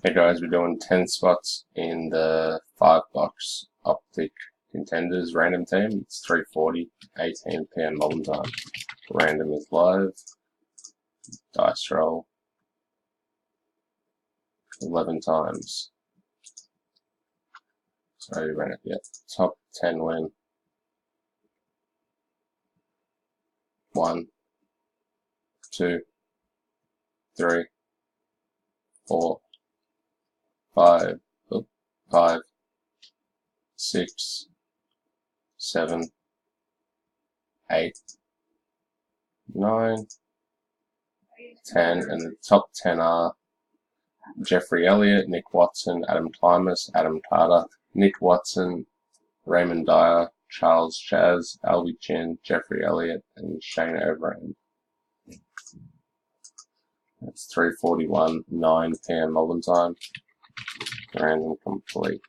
Hey guys, we're doing 10 spots in the 5-box optic contenders random team. It's 3:40, 18 PM Melbourne time. Random is live. Dice roll 11 times. So you ran it yet. Top 10 win. 1, 2, 3, 4, 5, 5, 6, 7, 8, 9, 10, and the top 10 are Jeffrey Elliott, Nick Watson, Adam Klimas, Adam Carter, Nick Watson, Raymond Dyer, Charles Chaz, Albie Chin, Jeffrey Elliott, and Shane Overend. That's 3:41, 9 PM Melbourne time. Random complete.